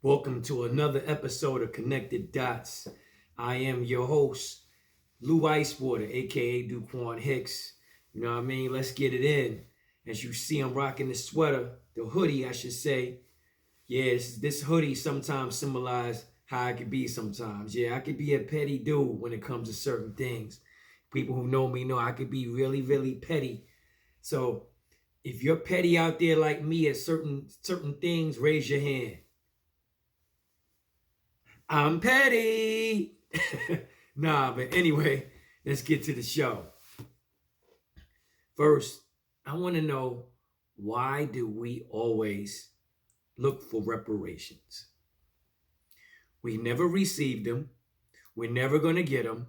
Welcome to another episode of Connected Dots. I am your host, Lou Icewater, aka Duquan Hicks. You know what I mean? Let's get it in. As you see, I'm rocking the sweater, the hoodie, I should say. Yes, this hoodie sometimes symbolize how I could be sometimes. Yeah, I could be a petty dude when it comes to certain things. People who know me know I could be really, really petty. So if you're petty out there like me at certain things, raise your hand. I'm petty. Nah, but anyway, let's get to the show. First, I want to know, why do we always look for reparations? We never received them. We're never going to get them.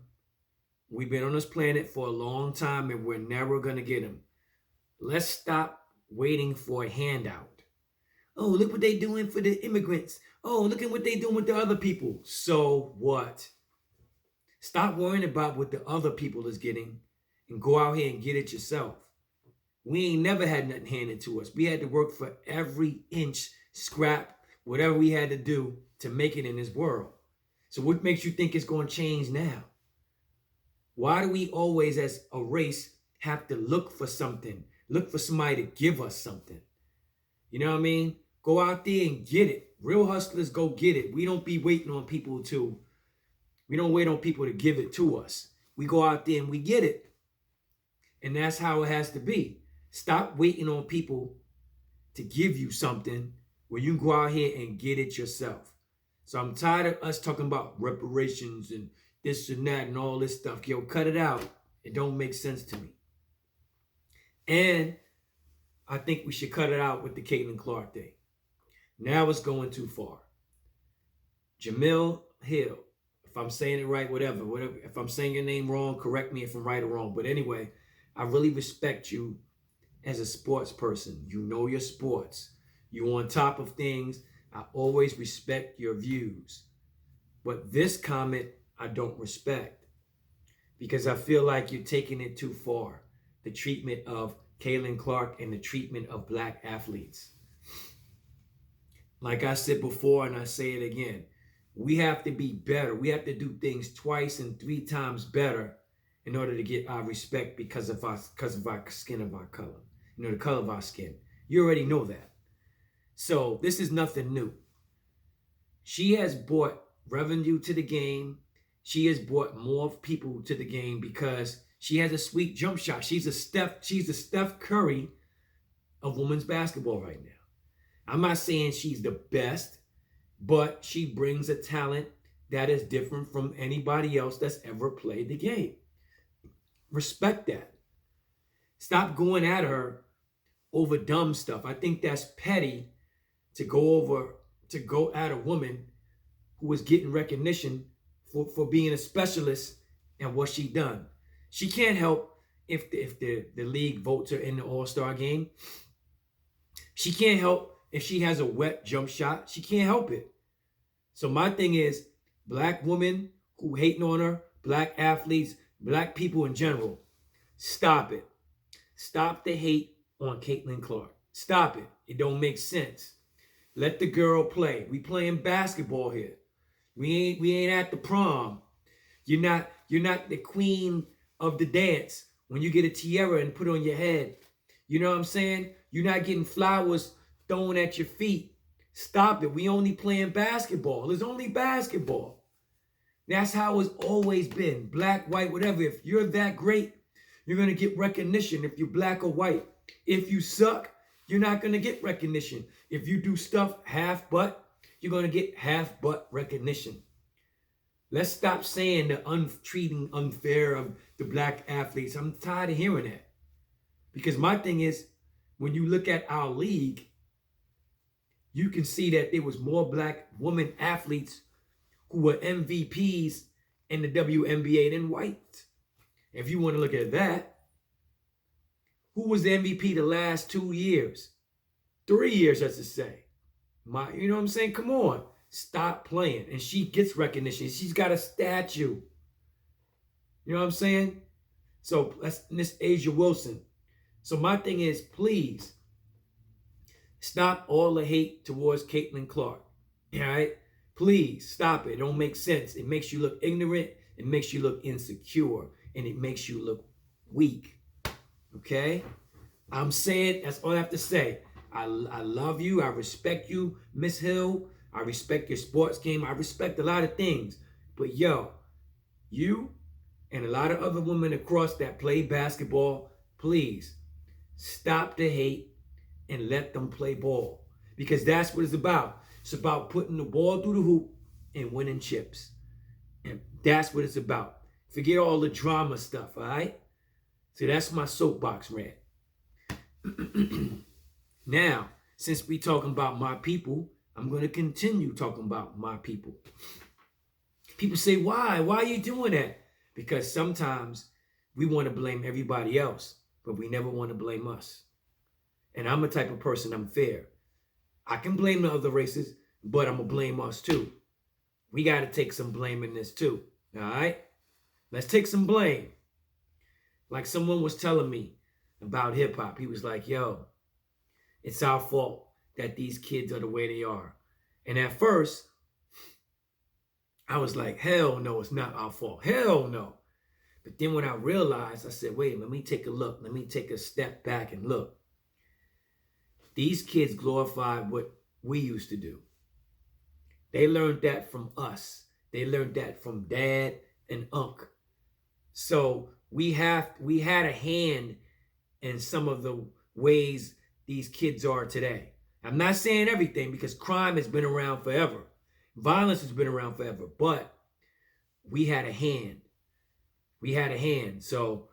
We've been on this planet for a long time and we're never going to get them. Let's stop waiting for a handout. Oh, look what they're doing for the immigrants. Oh, look at what they're doing with the other people. So what? Stop worrying about what the other people is getting and go out here and get it yourself. We ain't never had nothing handed to us. We had to work for every inch, scrap, whatever we had to do to make it in this world. So what makes you think it's going to change now? Why do we always, as a race, have to look for something, look for somebody to give us something? You know what I mean? Go out there and get it. Real hustlers go get it. We don't be waiting on people to, we don't wait on people to give it to us. We go out there and we get it. And that's how it has to be. Stop waiting on people to give you something where you go out here and get it yourself. So I'm tired of us talking about reparations and this and that and all this stuff. Yo, cut it out. It don't make sense to me. And I think we should cut it out with the Catlin Clark thing. Now it's going too far. Jamil Hill, if I'm saying it right, whatever. If I'm saying your name wrong, correct me if I'm right or wrong. But anyway, I really respect you as a sports person. You know your sports. You on top of things. I always respect your views. But this comment, I don't respect. Because I feel like you're taking it too far. The treatment of Catlin Clark and the treatment of black athletes. Like I said before, and I say it again, we have to be better. We have to do things twice and three times better in order to get our respect because of our skin, of our color. You know, the color of our skin. You already know that. So this is nothing new. She has brought revenue to the game. She has brought more people to the game because she has a sweet jump shot. She's the Steph Curry of women's basketball right now. I'm not saying she's the best, but she brings a talent that is different from anybody else that's ever played the game. Respect that. Stop going at her over dumb stuff. I think that's petty to go at a woman who is getting recognition for being a specialist and what she done. She can't help if the league votes her in the All-Star game. She can't help if she has a wet jump shot. She can't help it. So my thing is, black women who hating on her, black athletes, black people in general, stop it. Stop the hate on Catlin Clark. Stop it. It don't make sense. Let the girl play. We playing basketball here. We ain't at the prom. You're not the queen of the dance when you get a tiara and put on your head. You know what I'm saying? You're not getting flowers thrown at your feet. Stop it. We only playing basketball. It's only basketball. That's how it's always been. Black, white, whatever. If you're that great, you're going to get recognition if you're black or white. If you suck, you're not going to get recognition. If you do stuff half butt, you're going to get half butt recognition. Let's stop saying the treating unfair of the black athletes. I'm tired of hearing that. Because my thing is, when you look at our league, you can see that there was more black women athletes who were MVPs in the WNBA than white. If you want to look at that, who was the MVP the last 2 years? 3 years, as to say. You know what I'm saying? Come on. Stop playing. And she gets recognition. She's got a statue. You know what I'm saying? So that's Miss Asia Wilson. So my thing is, please, stop all the hate towards Catlin Clark. All right? Please stop it. It don't make sense. It makes you look ignorant. It makes you look insecure. And it makes you look weak. Okay? I'm saying, that's all I have to say. I love you. I respect you, Miss Hill. I respect your sports game. I respect a lot of things. But yo, you and a lot of other women across that play basketball, please stop the hate and let them play ball. Because that's what it's about. It's about putting the ball through the hoop and winning chips. And that's what it's about. Forget all the drama stuff, all right? So that's my soapbox rant. Now, since we talking about my people, I'm going to continue talking about my people. People say, why? Why are you doing that? Because sometimes we want to blame everybody else, but we never want to blame us. And I'm the type of person, I'm fair. I can blame the other races, but I'm going to blame us too. We got to take some blame in this too. All right? Let's take some blame. Like someone was telling me about hip hop. He was like, yo, it's our fault that these kids are the way they are. And at first, I was like, hell no, it's not our fault. Hell no. But then when I realized, I said, wait, let me take a look. Let me take a step back and look. These kids glorified what we used to do. They learned that from us. They learned that from dad and unc. So we had a hand in some of the ways these kids are today. I'm not saying everything because crime has been around forever. Violence has been around forever, but we had a hand. We had a hand. So,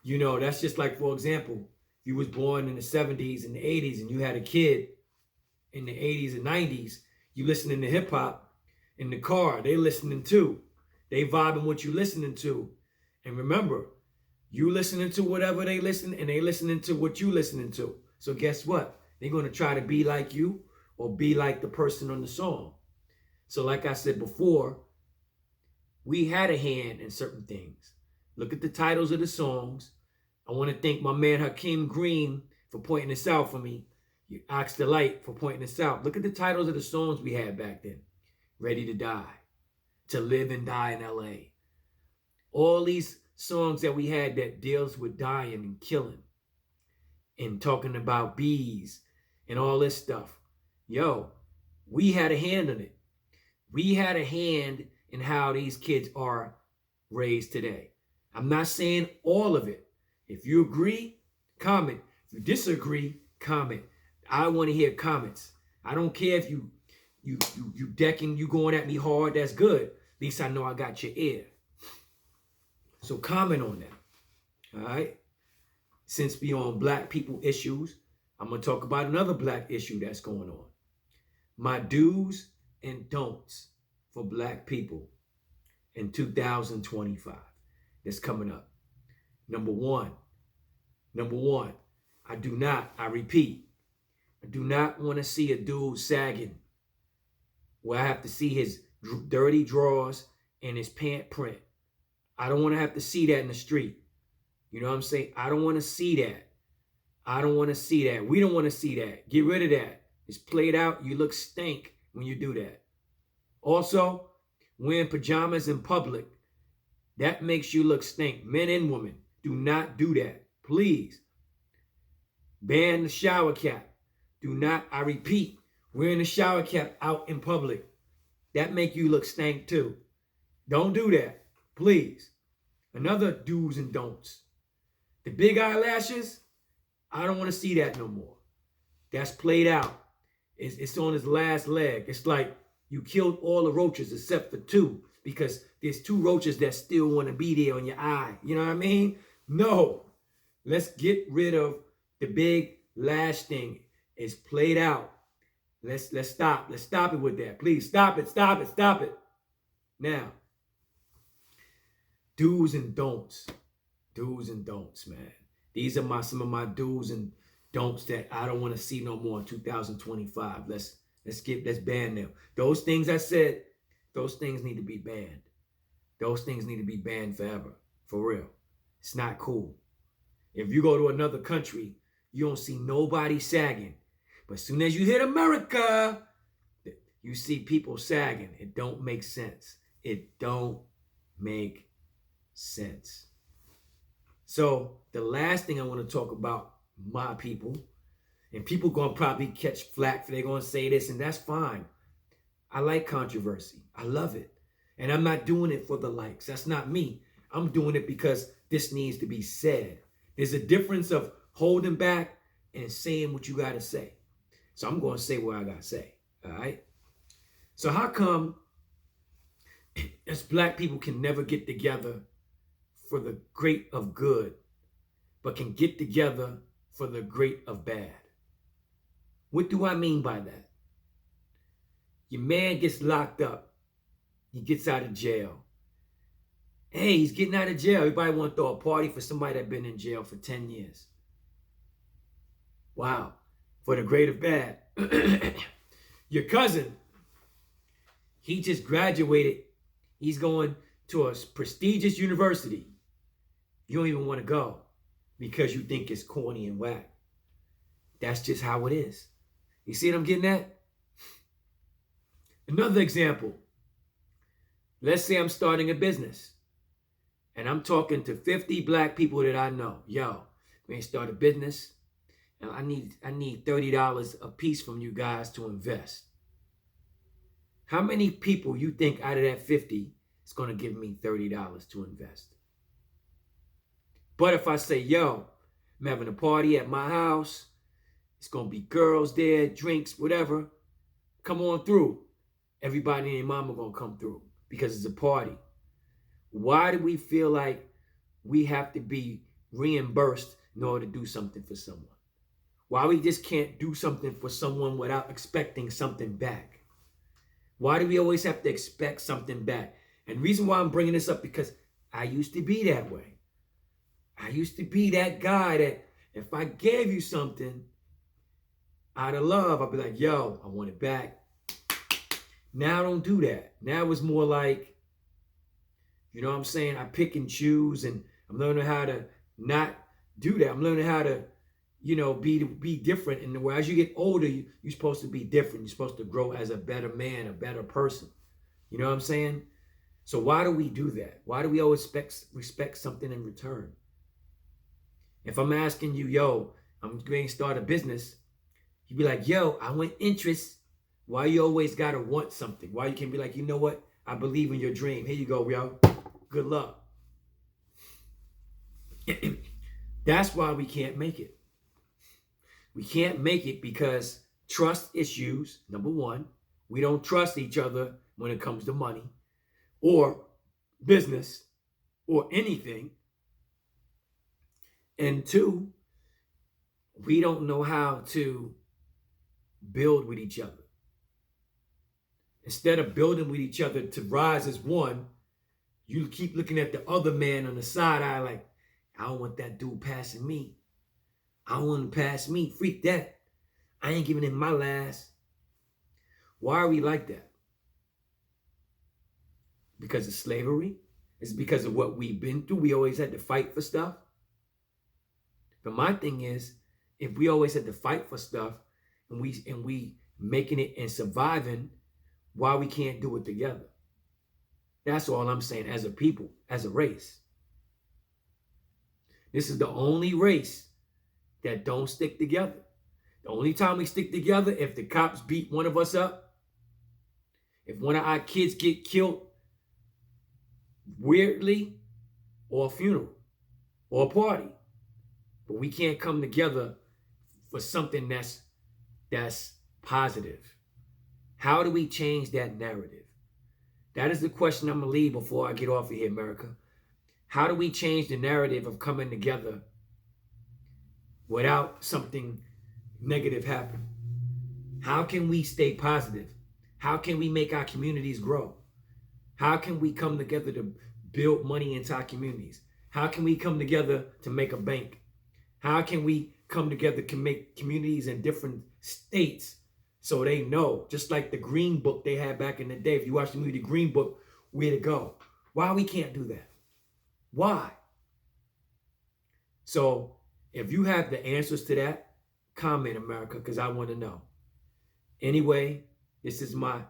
you know, that's just like, for example, you was born in the 70s and the 80s and you had a kid in the 80s and 90s, you listening to hip hop in the car, they listening too. They vibing what you listening to. And remember, you listening to whatever they listen and they listening to what you listening to. So guess what? They're going to try to be like you or be like the person on the song. So like I said before, we had a hand in certain things. Look at the titles of the songs. I want to thank my man Hakeem Green for pointing this out for me. Ox the Light for pointing this out. Look at the titles of the songs we had back then. Ready to Die, To Live and Die in LA. All these songs that we had that deals with dying and killing and talking about bees and all this stuff. Yo, we had a hand in it. We had a hand in how these kids are raised today. I'm not saying all of it. If you agree, comment. If you disagree, comment. I want to hear comments. I don't care if you decking, you going at me hard, that's good. At least I know I got your ear. So comment on that. All right? Since we on black people issues, I'm going to talk about another black issue that's going on. My do's and don'ts for black people in 2025 that's coming up. Number one, I repeat, I do not want to see a dude sagging where I have to see his dirty drawers and his pant print. I don't want to have to see that in the street. You know what I'm saying? I don't want to see that. I don't want to see that. We don't want to see that. Get rid of that. It's played out. You look stink when you do that. Also, wearing pajamas in public, that makes you look stink. Men and women, do not do that. Please. Ban the shower cap. Do not, I repeat, wearing the shower cap out in public. That make you look stank too. Don't do that. Please. Another do's and don'ts. The big eyelashes, I don't want to see that no more. That's played out. It's on his last leg. It's like you killed all the roaches except for two because there's two roaches that still want to be there on your eye. You know what I mean? No. Let's get rid of the big lash thing. It's played out. Let's stop. Let's stop it with that. Please stop it. Stop it. Stop it. Now, do's and don'ts. Do's and don'ts, man. These are some of my do's and don'ts that I don't want to see no more in 2025. Let's ban them. Those things I said, those things need to be banned. Those things need to be banned forever. For real. It's not cool. If you go to another country, you don't see nobody sagging. But as soon as you hit America, You see people sagging. It don't make sense. It don't make sense. So the last thing I want to talk about, my people, and people gonna probably catch flack for they're gonna say this, and that's fine. I like controversy. I love it. And I'm not doing it for the likes. That's not me. I'm doing it because this needs to be said. There's a difference of holding back and saying what you gotta say. So I'm gonna say what I gotta say. All right. So how come us black people can never get together for the great of good, but can get together for the great of bad? What do I mean by that? Your man gets locked up. He gets out of jail. Hey, he's getting out of jail. Everybody want to throw a party for somebody that's been in jail for 10 years. Wow. For the great of bad. Your cousin, he just graduated. He's going to a prestigious university. You don't even want to go because you think it's corny and whack. That's just how it is. You see what I'm getting at? Another example. Let's say I'm starting a business and I'm talking to 50 black people that I know. Yo, we ain't start a business and I need $30 a piece from you guys to invest. How many people you think out of that 50 is going to give me $30 to invest? But if I say, yo, I'm having a party at my house, it's going to be girls there, drinks, whatever, come on through. Everybody and their mama going to come through because it's a party. Why do we feel like we have to be reimbursed in order to do something for someone? Why we just can't do something for someone without expecting something back? Why do we always have to expect something back? And the reason why I'm bringing this up because I used to be that way. I used to be that guy that if I gave you something out of love, I'd be like, yo, I want it back. Now I don't do that. Now it's more like, you know what I'm saying? I pick and choose, and I'm learning how to not do that. I'm learning how to, you know, be different. And as you get older, you're supposed to be different. You're supposed to grow as a better man, a better person. You know what I'm saying? So why do we do that? Why do we always respect something in return? If I'm asking you, yo, I'm going to start a business, you'd be like, yo, I want interest. Why you always got to want something? Why you can't be like, you know what? I believe in your dream. Here you go, yo. Good luck. That's why we can't make it. We can't make it because trust issues, number one. We don't trust each other when it comes to money or business or anything. And two, we don't know how to build with each other. Instead of building with each other to rise as one, you keep looking at the other man on the side eye like, I don't want that dude passing me. I don't want him to pass me. Freak that. I ain't giving him my last. Why are we like that? Because of slavery? It's because of what we've been through. We always had to fight for stuff. But my thing is, if we always had to fight for stuff and we making it and surviving, why we can't do it together? That's all I'm saying as a people, as a race. This is the only race that don't stick together. The only time we stick together, if the cops beat one of us up, if one of our kids get killed weirdly, or a funeral, or a party. But we can't come together for something that's positive. How do we change that narrative? That is the question I'm going to leave before I get off of here, America. How do we change the narrative of coming together without something negative happen? How can we stay positive? How can we make our communities grow? How can we come together to build money into our communities? How can we come together to make a bank? How can we come together to make communities in different states so they know, just like the Green Book they had back in the day. If you watch the movie The Green Book, where to go? Why we can't do that? Why? So if you have the answers to that, comment, America, because I want to know. Anyway, this is my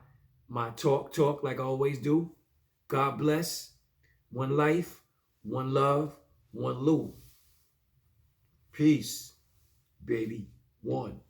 my talk like I always do. God bless. One life, one love, one Lou. Peace, baby. One.